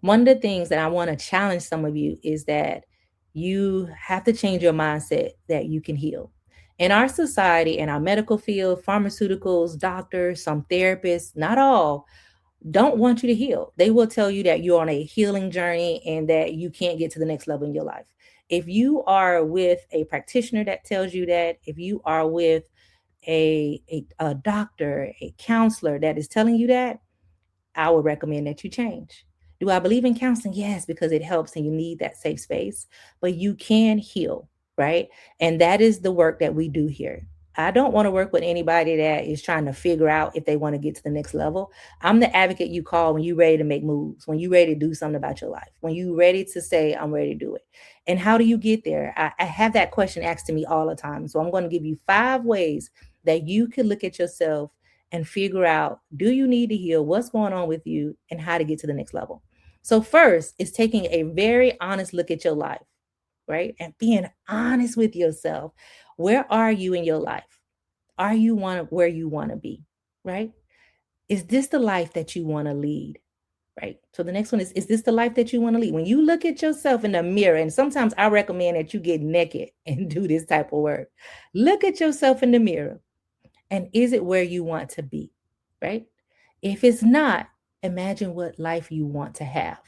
One of the things that I want to challenge some of you is that you have to change your mindset that you can heal. In our society, in our medical field, pharmaceuticals, doctors, some therapists, not all, don't want you to heal. They will tell you that you're on a healing journey and that you can't get to the next level in your life. If you are with a practitioner that tells you that, if you are with a doctor, a counselor that is telling you that, I would recommend that you change. Do I believe in counseling? Yes, because it helps and you need that safe space, but you can heal, right? And that is the work that we do here. I don't want to work with anybody that is trying to figure out if they want to get to the next level. I'm the advocate you call when you're ready to make moves, when you're ready to do something about your life, when you're ready to say, I'm ready to do it. And how do you get there? I have that question asked to me all the time. So I'm going to give you 5 ways that you can look at yourself and figure out, do you need to heal, what's going on with you, and how to get to the next level. So first is taking a very honest look at your life, right? And being honest with yourself. Where are you in your life? Are you where you want to be, right? Is this the life that you want to lead? Right. So the next one is this the life that you want to lead? When you look at yourself in the mirror, and sometimes I recommend that you get naked and do this type of work. Look at yourself in the mirror. And is it where you want to be? Right? If it's not, imagine what life you want to have.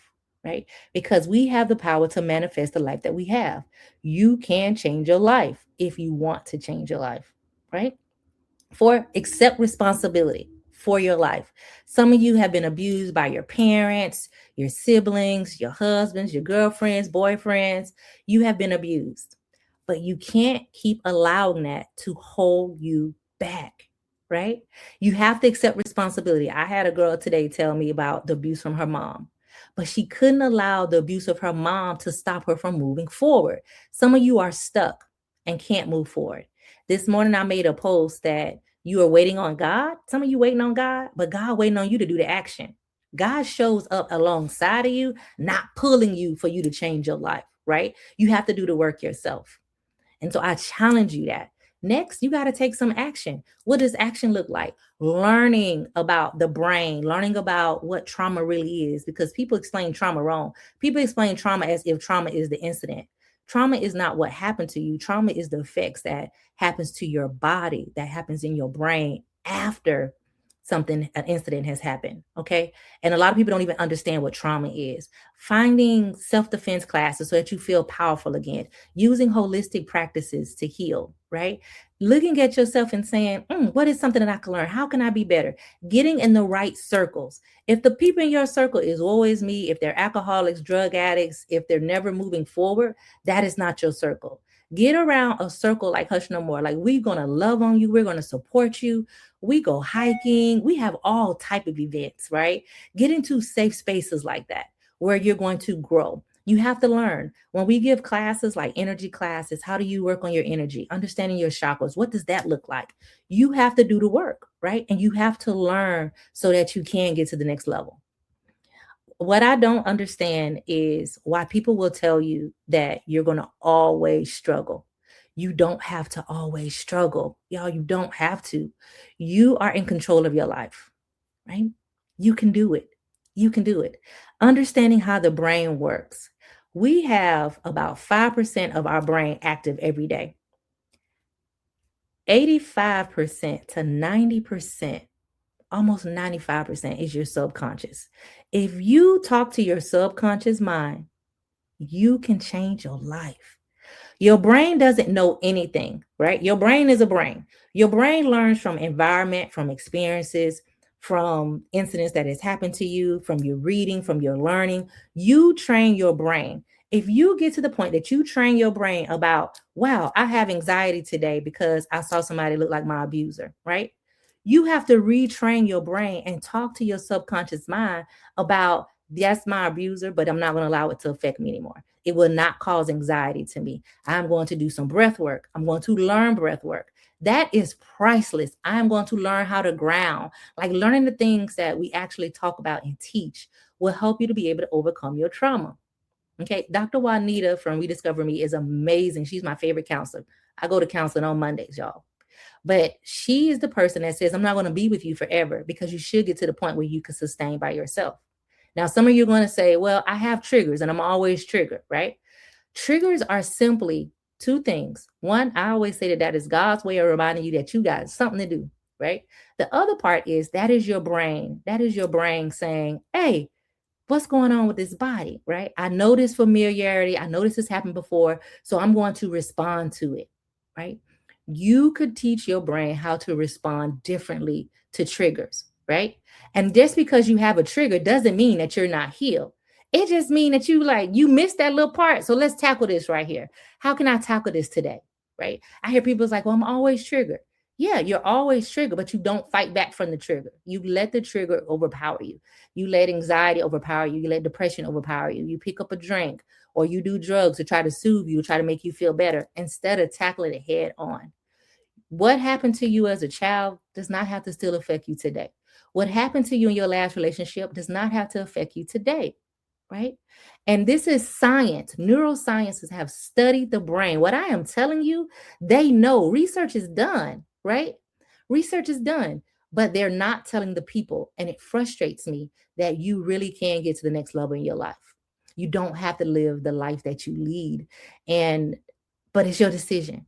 Right? Because we have the power to manifest the life that we have. You can change your life if you want to change your life. Right? 4, accept responsibility for your life. Some of you have been abused by your parents, your siblings, your husbands, your girlfriends, boyfriends. You have been abused, but you can't keep allowing that to hold you back, right? You have to accept responsibility. I had a girl today tell me about the abuse from her mom, but she couldn't allow the abuse of her mom to stop her from moving forward. Some of you are stuck and can't move forward. This morning, I made a post that you are waiting on God. Some of you waiting on God, but God waiting on you to do the action. God shows up alongside of you, not pulling you for you to change your life, right? You have to do the work yourself. And so I challenge you that. Next, you got to take some action. What does action look like? Learning about the brain, learning about what trauma really is, because people explain trauma wrong. People explain trauma as if trauma is the incident. Trauma is not what happened to you. Trauma is the effects that happens to your body, that happens in your brain after something, an incident has happened. Okay. And a lot of people don't even understand what trauma is. Finding self-defense classes so that you feel powerful again, using holistic practices to heal, right? Looking at yourself and saying, what is something that I can learn? How can I be better? Getting in the right circles. If the people in your circle is always me, if they're alcoholics, drug addicts, if they're never moving forward, that is not your circle. Get around a circle like Hush No More. Like, we're going to love on you. We're going to support you. We go hiking. We have all type of events, right? Get into safe spaces like that where you're going to grow. You have to learn. When we give classes like energy classes, how do you work on your energy? Understanding your chakras. What does that look like? You have to do the work, right? And you have to learn so that you can get to the next level. What I don't understand is why people will tell you that you're going to always struggle. You don't have to always struggle. Y'all, you don't have to. You are in control of your life, right? You can do it. You can do it. Understanding how the brain works. We have about 5% of our brain active every day. 85% to 90%, almost 95% is your subconscious. If you talk to your subconscious mind, you can change your life. Your brain doesn't know anything, right? Your brain is a brain. Your brain learns from environment, from experiences, from incidents that has happened to you, from your reading, from your learning. You train your brain. If you get to the point that you train your brain about, wow, I have anxiety today because I saw somebody look like my abuser, right? You have to retrain your brain and talk to your subconscious mind about, that's my abuser, but I'm not going to allow it to affect me anymore. It will not cause anxiety to me. I'm going to do some breath work. I'm going to learn breath work. That is priceless. I'm going to learn how to ground. Like, learning the things that we actually talk about and teach will help you to be able to overcome your trauma. Okay. Dr. Juanita from Rediscover Me is amazing. She's my favorite counselor. I go to counseling on Mondays, y'all. But she is the person that says, I'm not going to be with you forever, because you should get to the point where you can sustain by yourself. Now, some of you are going to say, well, I have triggers and I'm always triggered, right? Triggers are simply two things. One, I always say that is God's way of reminding you that you got something to do, right? The other part is that is your brain. That is your brain saying, hey, what's going on with this body, right? I know this familiarity. I know this has happened before. So I'm going to respond to it, right? You could teach your brain how to respond differently to triggers, right? And just because you have a trigger doesn't mean that you're not healed. It just means that you missed that little part. So let's tackle this right here. How can I tackle this today? Right? I hear people's like, well, I'm always triggered. Yeah, you're always triggered, but you don't fight back from the trigger. You let the trigger overpower you. You let anxiety overpower you. You let depression overpower you. You pick up a drink or you do drugs to try to soothe you, try to make you feel better instead of tackling it head on. What happened to you as a child does not have to still affect you today. What happened to you in your last relationship does not have to affect you today, right? And this is science. Neurosciences have studied the brain. What I am telling you, they know research is done, right? Research is done, but they're not telling the people. And it frustrates me that you really can get to the next level in your life. You don't have to live the life that you lead. But it's your decision.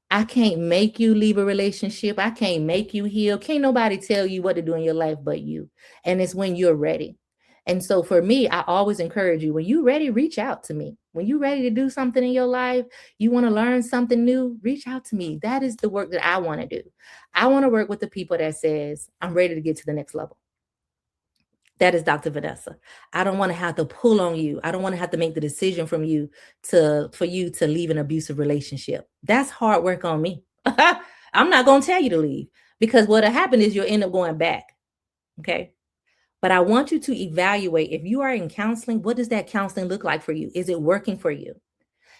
I can't make you leave a relationship. I can't make you heal. Can't nobody tell you what to do in your life but you. And it's when you're ready. And so for me, I always encourage you, when you're ready, reach out to me. When you're ready to do something in your life, you want to learn something new, reach out to me. That is the work that I want to do. I want to work with the people that says, I'm ready to get to the next level. That is Dr. Vanessa. I don't want to have to pull on you. I don't want to have to make the decision for you to leave an abusive relationship. That's hard work on me. I'm not going to tell you to leave because what'll happen is you'll end up going back. Okay. But I want you to evaluate if you are in counseling, what does that counseling look like for you? Is it working for you?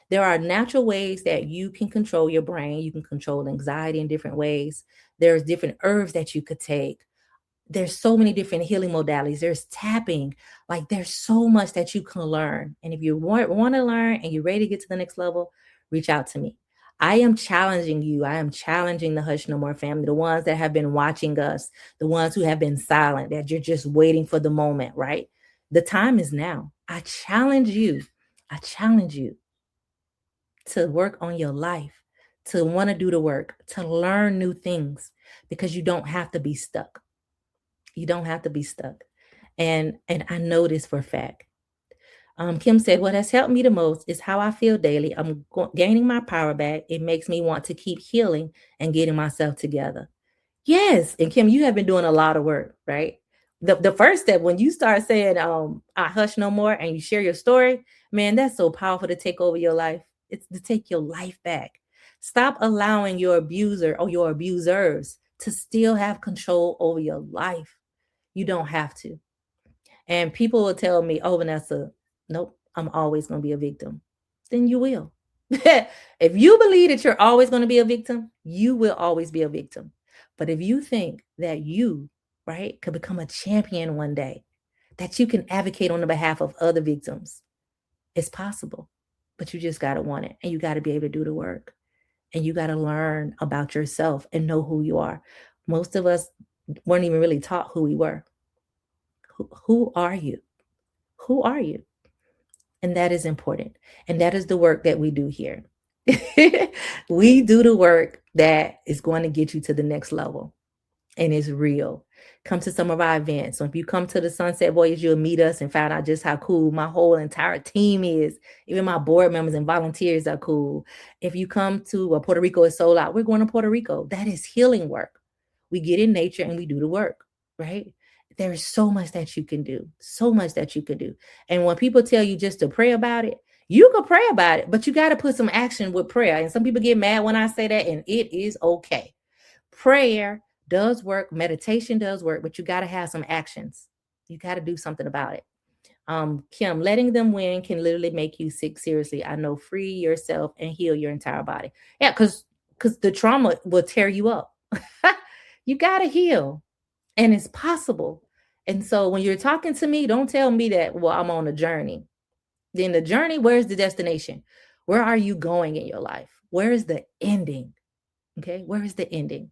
There are natural ways that you can control your brain. You can control anxiety in different ways. There's different herbs that you could take. There's so many different healing modalities. There's tapping. Like there's so much that you can learn. And if you want to learn and you're ready to get to the next level, reach out to me. I am challenging you. I am challenging the Hush No More family, the ones that have been watching us, the ones who have been silent, that you're just waiting for the moment, right? The time is now. I challenge you. I challenge you to work on your life, to want to do the work, to learn new things, because you don't have to be stuck. You don't have to be stuck. And I know this for a fact. Kim said, what has helped me the most is how I feel daily. I'm gaining my power back. It makes me want to keep healing and getting myself together. Yes. And Kim, you have been doing a lot of work, right? The first step, when you start saying, I hush no more and you share your story, man, that's so powerful to take over your life. It's to take your life back. Stop allowing your abuser or your abusers to still have control over your life. You don't have to. And people will tell me, oh, Vanessa, nope, I'm always going to be a victim. Then you will. If you believe that you're always going to be a victim, you will always be a victim. But if you think that you, right, could become a champion one day, that you can advocate on the behalf of other victims, it's possible. But you just got to want it. And you got to be able to do the work. And you got to learn about yourself and know who you are. Most of us weren't even really taught who we were. Who are you? Who are you? And that is important. And that is the work that we do here. We do the work that is going to get you to the next level. And it's real. Come to some of our events. So if you come to the Sunset Voyage, you'll meet us and find out just how cool my whole entire team is. Even my board members and volunteers are cool. If you come to Puerto Rico is sold out, we're going to Puerto Rico. That is healing work. We get in nature and we do the work, right? There is so much that you can do. So much that you can do. And when people tell you just to pray about it, you can pray about it, but you got to put some action with prayer. And some people get mad when I say that, and it is okay. Prayer does work. Meditation does work, but you got to have some actions. You got to do something about it. Kim, letting them win can literally make you sick. Seriously, I know. Free yourself and heal your entire body. Yeah, because the trauma will tear you up. You got to heal. And it's possible. And so when you're talking to me, don't tell me that, well, I'm on a journey. Then the journey, where's the destination? Where are you going in your life? Where is the ending? Okay, where is the ending?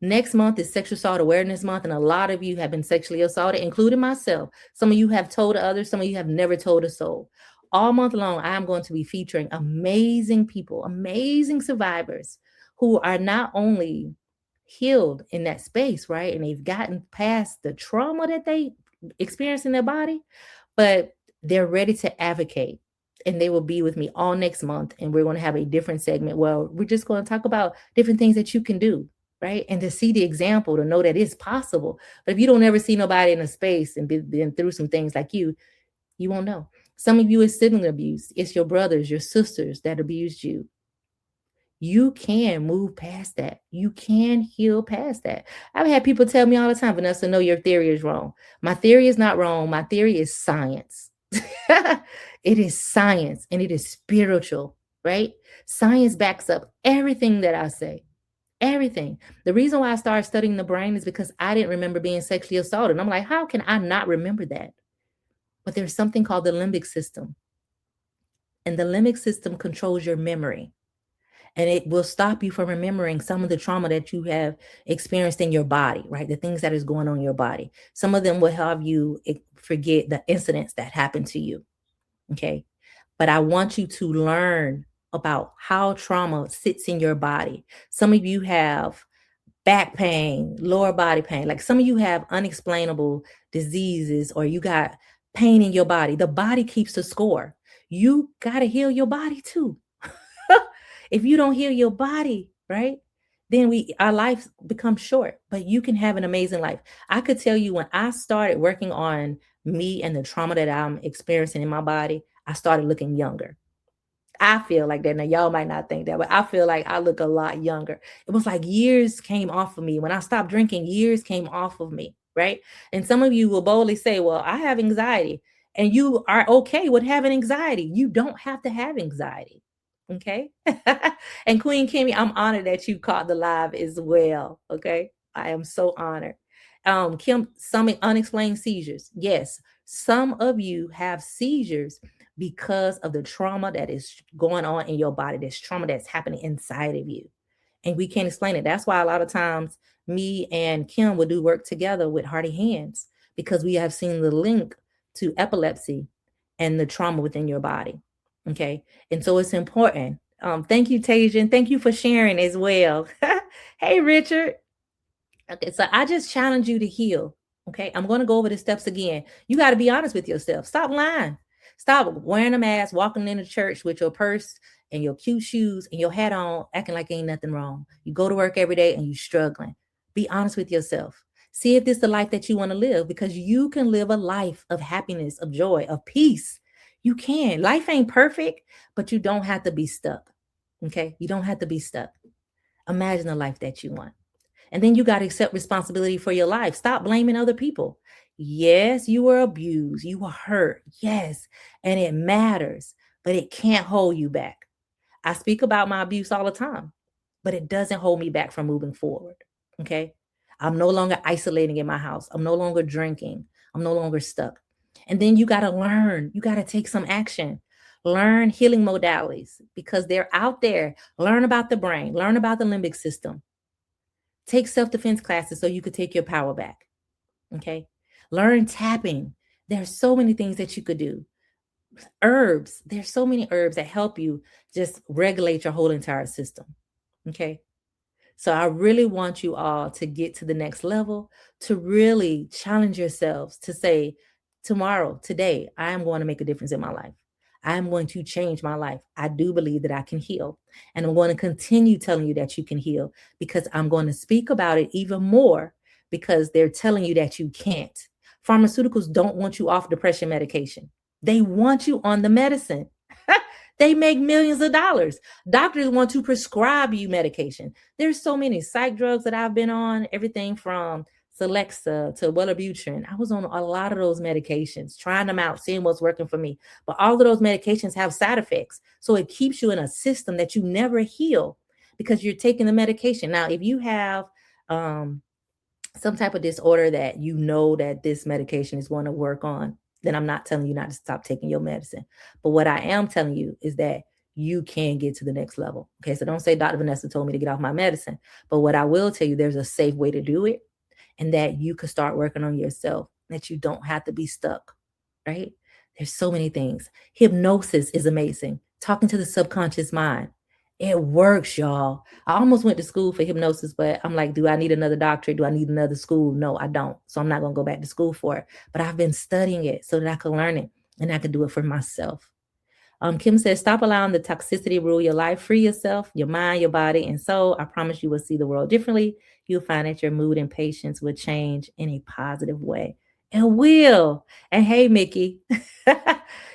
Next month is Sexual Assault Awareness Month, and a lot of you have been sexually assaulted, including myself. Some of you have told others, some of you have never told a soul. All month long, I am going to be featuring amazing people, amazing survivors who are not only healed in that space, right? And they've gotten past the trauma that they experienced in their body, but they're ready to advocate. And they will be with me all next month. And we're going to have a different segment. Well, we're just going to talk about different things that you can do, right? And to see the example, to know that it's possible. But if you don't ever see nobody in a space and been through some things like you won't know. Some of you is sibling abuse. It's your brothers, your sisters that abused you. You can move past that. You can heal past that. I've had people tell me all the time, Vanessa, no, your theory is wrong. My theory is not wrong. My theory is science. It is science and it is spiritual, right? Science backs up everything that I say. Everything. The reason why I started studying the brain is because I didn't remember being sexually assaulted. I'm like, how can I not remember that? But there's something called the limbic system. And the limbic system controls your memory. And it will stop you from remembering some of the trauma that you have experienced in your body, right? The things that is going on in your body. Some of them will have you forget the incidents that happened to you. Okay. But I want you to learn about how trauma sits in your body. Some of you have back pain, lower body pain. Like some of you have unexplainable diseases or you got pain in your body. The body keeps the score. You got to heal your body too. If you don't heal your body, right, then our life becomes short, but you can have an amazing life. I could tell you when I started working on me and the trauma that I'm experiencing in my body, I started looking younger. I feel like that. Now, y'all might not think that, but I feel like I look a lot younger. It was like years came off of me. When I stopped drinking, years came off of me, right? And some of you will boldly say, well, I have anxiety. And you are okay with having anxiety. You don't have to have anxiety. Okay. And Queen Kimmy, I'm honored that you caught the live as well. Okay. I am so honored. Kim, some unexplained seizures. Yes, some of you have seizures because of the trauma that is going on in your body. This trauma that's happening inside of you. And we can't explain it. That's why a lot of times me and Kim will do work together with Hearty Hands because we have seen the link to epilepsy and the trauma within your body. Okay. And so it's important. Thank you, Tajan. Thank you for sharing as well. Hey, Richard. Okay. So I just challenge you to heal. Okay. I'm going to go over the steps again. You got to be honest with yourself. Stop lying. Stop wearing a mask, walking into church with your purse and your cute shoes and your hat on, acting like ain't nothing wrong. You go to work every day and you struggling. Be honest with yourself. See if this is the life that you want to live, because you can live a life of happiness, of joy, of peace. You can. Life ain't perfect, but you don't have to be stuck. Okay? You don't have to be stuck. Imagine the life that you want. And then you got to accept responsibility for your life. Stop blaming other people. Yes, you were abused. You were hurt. Yes. And it matters, but it can't hold you back. I speak about my abuse all the time, but it doesn't hold me back from moving forward. Okay? I'm no longer isolating in my house. I'm no longer drinking. I'm no longer stuck. And then you got to learn. You got to take some action. Learn healing modalities because they're out there. Learn about the brain. Learn about the limbic system. Take self-defense classes so you could take your power back. Okay? Learn tapping. There's so many things that you could do. Herbs. There's so many herbs that help you just regulate your whole entire system. Okay? So I really want you all to get to the next level, to really challenge yourselves to say, tomorrow, today, I am going to make a difference in my life. I am going to change my life. I do believe that I can heal. And I'm going to continue telling you that you can heal because I'm going to speak about it even more because they're telling you that you can't. Pharmaceuticals don't want you off depression medication. They want you on the medicine. They make millions of dollars. Doctors want to prescribe you medication. There's so many psych drugs that I've been on, everything from Celexa to Wellbutrin. I was on a lot of those medications, trying them out, seeing what's working for me. But all of those medications have side effects. So it keeps you in a system that you never heal because you're taking the medication. Now, if you have some type of disorder that you know that this medication is going to work on, then I'm not telling you not to stop taking your medicine. But what I am telling you is that you can get to the next level. Okay, so don't say Dr. Vanessa told me to get off my medicine. But what I will tell you, there's a safe way to do it, and that you could start working on yourself, that you don't have to be stuck, right? There's so many things. Hypnosis is amazing. Talking to the subconscious mind. It works, y'all. I almost went to school for hypnosis, but I'm like, do I need another doctorate? Do I need another school? No, I don't. So I'm not going to go back to school for it. But I've been studying it so that I can learn it and I can do it for myself. Kim says, stop allowing the toxicity rule your life. Free yourself, your mind, your body, and soul. I promise you will see the world differently. You'll find that your mood and patience will change in a positive way. It will. And hey, Mickey,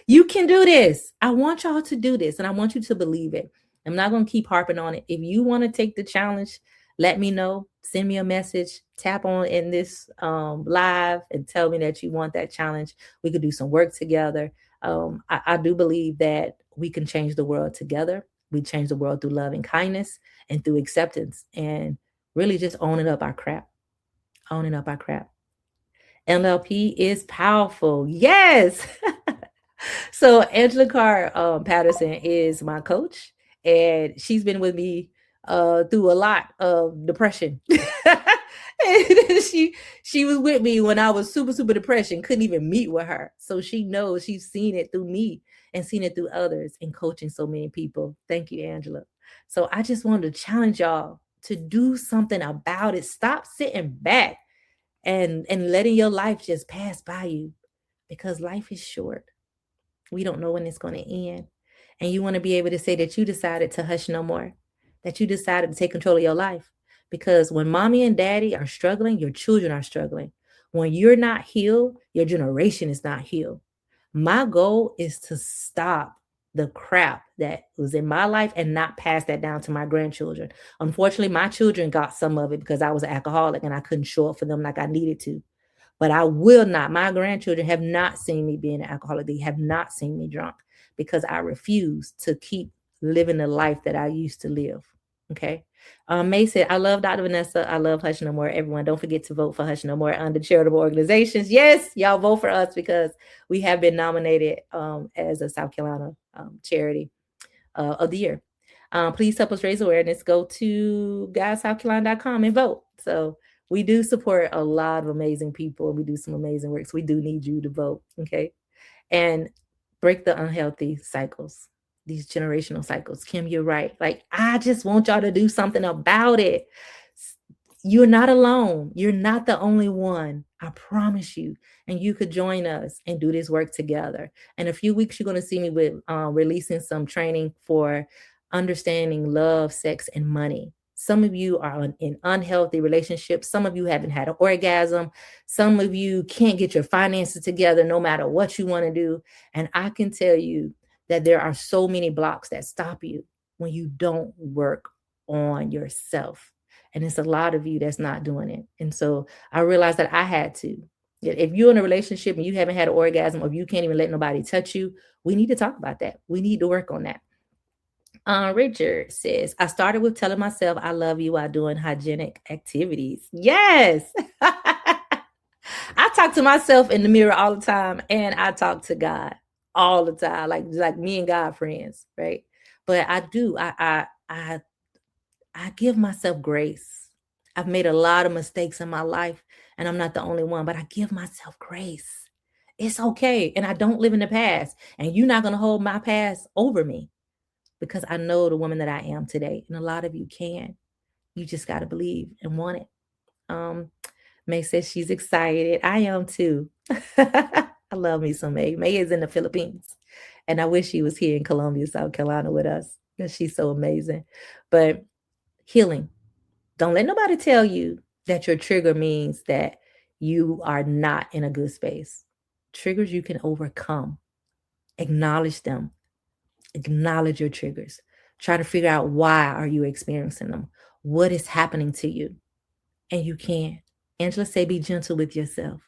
you can do this. I want y'all to do this, and I want you to believe it. I'm not going to keep harping on it. If you want to take the challenge, let me know. Send me a message. Tap on in this live and tell me that you want that challenge. We could do some work together. I do believe that we can change the world together. We change the world through love and kindness and through acceptance and really just owning up our crap. Owning up our crap. NLP is powerful. Yes. So Angela Carr Patterson is my coach, and she's been with me through a lot of depression. she was with me when I was super depressed and couldn't even meet with her. So she knows, she's seen it through me and seen it through others and coaching so many people. Thank you, Angela. So I just wanted to challenge y'all to do something about it. Stop sitting back and letting your life just pass by you, because life is short. We don't know when it's going to end. And you want to be able to say that you decided to hush no more, that you decided to take control of your life. Because when mommy and daddy are struggling, your children are struggling. When you're not healed, your generation is not healed. My goal is to stop the crap that was in my life and not pass that down to my grandchildren. Unfortunately, my children got some of it because I was an alcoholic and I couldn't show up for them like I needed to. But I will not. My grandchildren have not seen me being an alcoholic. They have not seen me drunk, because I refuse to keep living the life that I used to live. Okay. May said, I love Dr. Vanessa. I love Hush No More. Everyone, don't forget to vote for Hush No More under charitable organizations. Yes, y'all vote for us, because we have been nominated as a South Carolina charity of the year. Please help us raise awareness. Go to guysouthcarolina.com and vote. So we do support a lot of amazing people. We do some amazing work. So we do need you to vote. Okay. And break the unhealthy cycles, these generational cycles. Kim, you're right. Like, I just want y'all to do something about it. You're not alone. You're not the only one. I promise you. And you could join us and do this work together. In a few weeks, you're going to see me with releasing some training for understanding love, sex, and money. Some of you are in unhealthy relationships. Some of you haven't had an orgasm. Some of you can't get your finances together no matter what you want to do. And I can tell you that there are so many blocks that stop you when you don't work on yourself. And it's a lot of you that's not doing it. And so I realized that I had to. If you're in a relationship and you haven't had an orgasm, or if you can't even let nobody touch you, we need to talk about that. We need to work on that. Richard says, I started with telling myself I love you while doing hygienic activities. Yes. I talk to myself in the mirror all the time, and I talk to God all the time, like me and God friends, right? But I do. I give myself grace. I've made a lot of mistakes in my life, and I'm not the only one, but I give myself grace. It's okay. And I don't live in the past, and you're not going to hold my past over me, because I know the woman that I am today. And a lot of you can. You just got to believe and want it. May says she's excited. I am too. I love me some May. May is in the Philippines, and I wish she was here in Columbia, South Carolina with us, because she's so amazing. But healing. Don't let nobody tell you that your trigger means that you are not in a good space. Triggers you can overcome. Acknowledge them. Acknowledge your triggers. Try to figure out, why are you experiencing them? What is happening to you? And you can. Angela say, be gentle with yourself.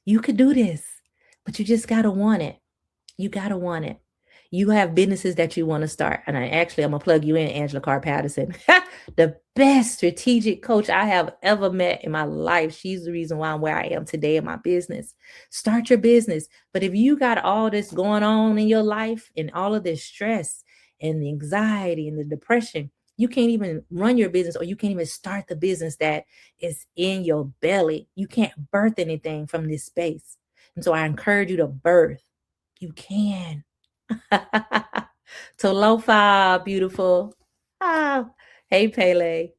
You could do this, but you just got to want it. You got to want it. You have businesses that you want to start. And I'm going to plug you in, Angela Carr Patterson, the best strategic coach I have ever met in my life. She's the reason why I'm where I am today in my business. Start your business. But if you got all this going on in your life and all of this stress, and the anxiety and the depression, you can't even run your business, or you can't even start the business that is in your belly. You can't birth anything from this space. And so I encourage you to birth. You can. Talofa, beautiful. Ah, hey, Pele.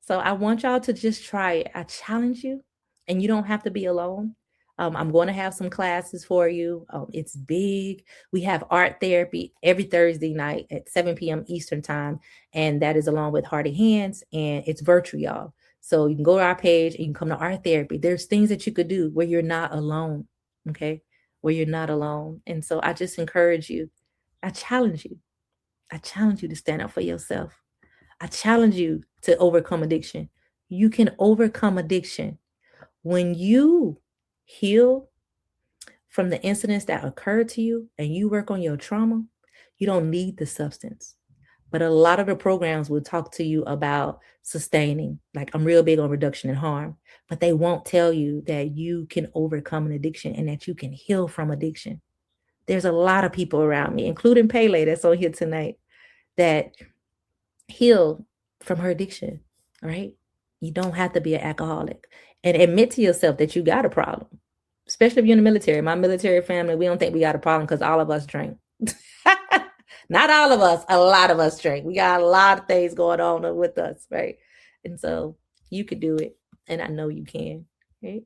So I want y'all to just try it. I challenge you, and you don't have to be alone. I'm going to have some classes for you. It's big. We have art therapy every Thursday night at 7 p.m. Eastern time, and that is along with Hearty Hands, and it's virtual, y'all. So you can go to our page and you can come to art therapy. There's things that you could do where you're not alone, okay? Where you're not alone. And so I just encourage you. I challenge you. I challenge you to stand up for yourself. I challenge you to overcome addiction. You can overcome addiction when you heal from the incidents that occurred to you and you work on your trauma. You don't need the substance. But a lot of the programs will talk to you about sustaining. Like, I'm real big on reduction and harm, but they won't tell you that you can overcome an addiction and that you can heal from addiction. There's a lot of people around me, including Pele that's on here tonight, that heal from her addiction, right? You don't have to be an alcoholic, and admit to yourself that you got a problem, especially if you're in the military. My military family, we don't think we got a problem because all of us drink. Not all of us, a lot of us drink. We got a lot of things going on with us, right? And so you could do it, and I know you can, right?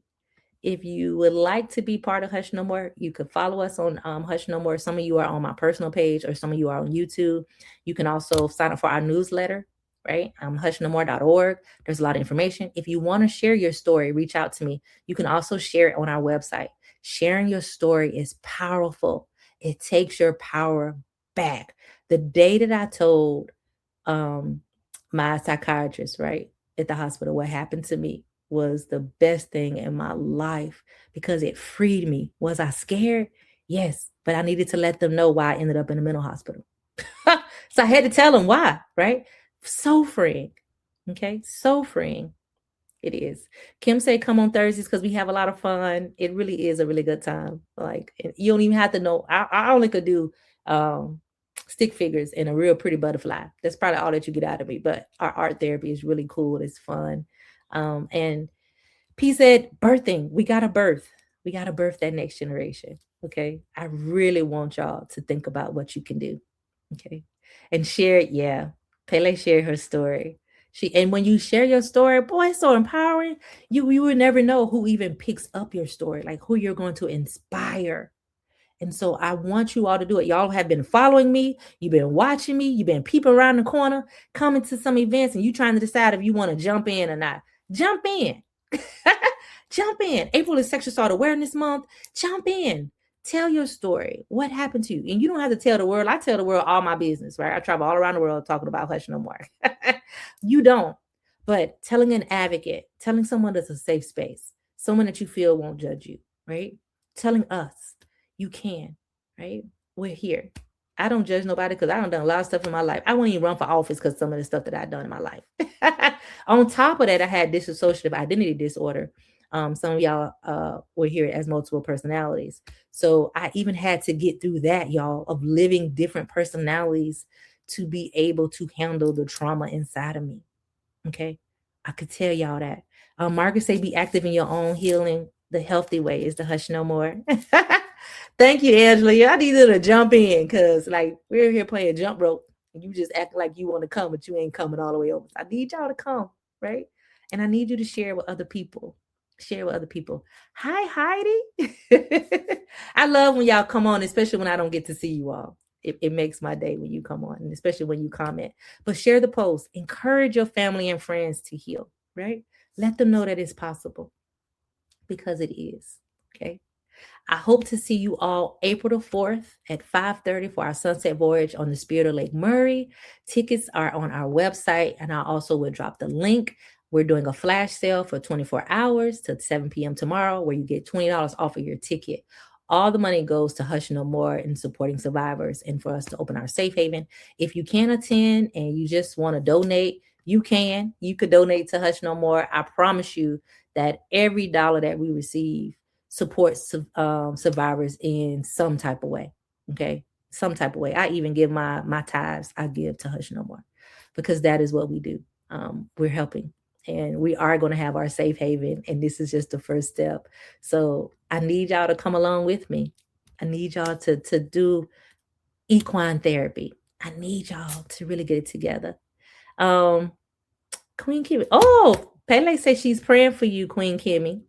If you would like to be part of Hush No More, you could follow us on Hush No More. Some of you are on my personal page, or some of you are on YouTube. You can also sign up for our newsletter, right? Hushnomore.org. There's a lot of information. If you want to share your story, reach out to me. You can also share it on our website. Sharing your story is powerful. It takes your power back. The day that I told my psychiatrist, right, at the hospital, what happened to me was the best thing in my life, because it freed me. Was I scared? Yes, but I needed to let them know why I ended up in a mental hospital. So I had to tell them why, right? So freeing. Okay, so freeing. It is. Kim said, come on Thursdays because we have a lot of fun. It really is a really good time. Like, you don't even have to know. I only could do stick figures and a real pretty butterfly. That's probably all that you get out of me. But our art therapy is really cool. It's fun. And P said, birthing. We got to birth. We got to birth that next generation. Okay. I really want y'all to think about what you can do. Okay. And share it. Yeah. Pele shared her story. And when you share your story, boy, it's so empowering. You would never know who even picks up your story, like who you're going to inspire. And so I want you all to do it. Y'all have been following me. You've been watching me. You've been peeping around the corner, coming to some events, and you trying to decide if you want to jump in or not. Jump in. Jump in. April is Sexual Assault Awareness Month. Jump in. Tell your story. What happened to you? And you don't have to tell the world. I tell the world all my business, right? I travel all around the world talking about Hush No More. You don't. But telling an advocate, telling someone that's a safe space, someone that you feel won't judge you, right? Telling us, you can, right? We're here. I don't judge nobody because I done a lot of stuff in my life. I won't even run for office because some of the stuff that I've done in my life. On top of that, I had dissociative identity disorder. Some of y'all were here as multiple personalities. So I even had to get through that, y'all, of living different personalities to be able to handle the trauma inside of me. Okay. I could tell y'all that. Margaret say, be active in your own healing. The healthy way is to hush no more. Thank you, Angela. I need you to jump in because, like, we're here playing jump rope and you just act like you want to come, but you ain't coming all the way over. I need y'all to come, right? And I need you to share with other people. Share with other people. Hi, Heidi. I love when y'all come on, especially when I don't get to see you all. It makes my day when you come on, and especially when you comment. But share the post. Encourage your family and friends to heal, right? Let them know that it's possible because it is, okay? I hope to see you all April the 4th at 5:30 for our sunset voyage on the Spirit of Lake Murray. Tickets are on our website, and I also will drop the link. We're doing a flash sale for 24 hours to 7 p.m. tomorrow where you get $20 off of your ticket. All the money goes to Hush No More and supporting survivors and for us to open our safe haven. If you can't attend and you just want to donate, you can. You could donate to Hush No More. I promise you that every dollar that we receive supports survivors in some type of way. Okay. some type of way. I even give my tithes, I give to Hush No More, because that is what we do. We're helping, and we are going to have our safe haven, and this is just the first step. So I need y'all to come along with me. I need y'all to do equine therapy. I need y'all to really get it together. Um, Queen Kimmy. Oh, Pele says she's praying for you, Queen Kimmy.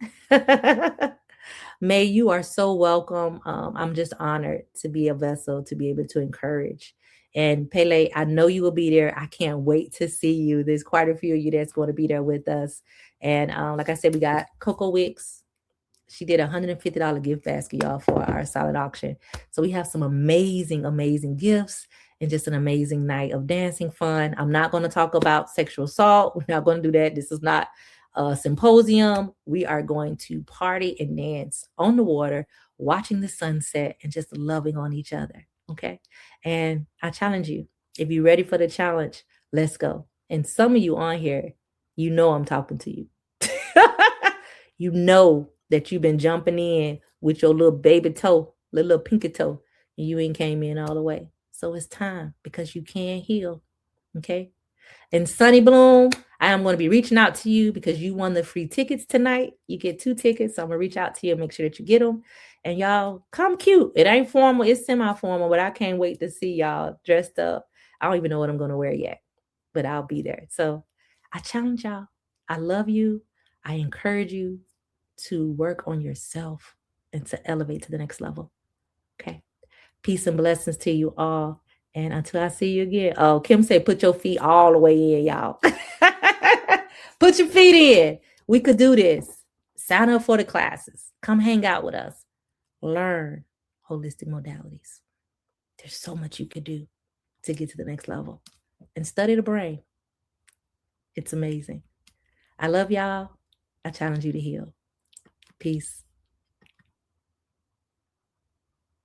May, you are so welcome. I'm just honored to be a vessel to be able to encourage. And Pele, I know you will be there. I can't wait to see you. There's quite a few of you that's going to be there with us. And like I said, we got Coco Wicks. She did a $150 gift basket, y'all, for our silent auction. So we have some amazing, amazing gifts and just an amazing night of dancing fun. I'm not going to talk about sexual assault. We're not going to do that. This is not a symposium. We are going to party and dance on the water, watching the sunset and just loving on each other. Okay. And I challenge you, if you're ready for the challenge, let's go. And some of you on here, you know I'm talking to you. You know that you've been jumping in with your little baby toe, little pinky toe, and you ain't came in all the way. So it's time, because you can heal. Okay. And Sunny Bloom, I am going to be reaching out to you because you won the free tickets tonight. You get 2 tickets. So I'm going to reach out to you and make sure that you get them. And y'all come cute. It ain't formal, it's semi-formal, but I can't wait to see y'all dressed up. I don't even know what I'm going to wear yet, but I'll be there. So I challenge y'all. I love you. I encourage you to work on yourself and to elevate to the next level. Okay. Peace and blessings to you all. And until I see you again. Oh, Kim said, put your feet all the way in, y'all. Put your feet in. We could do this. Sign up for the classes. Come hang out with us. Learn holistic modalities. There's so much you could do to get to the next level. And study the brain. It's amazing. I love y'all. I challenge you to heal. Peace.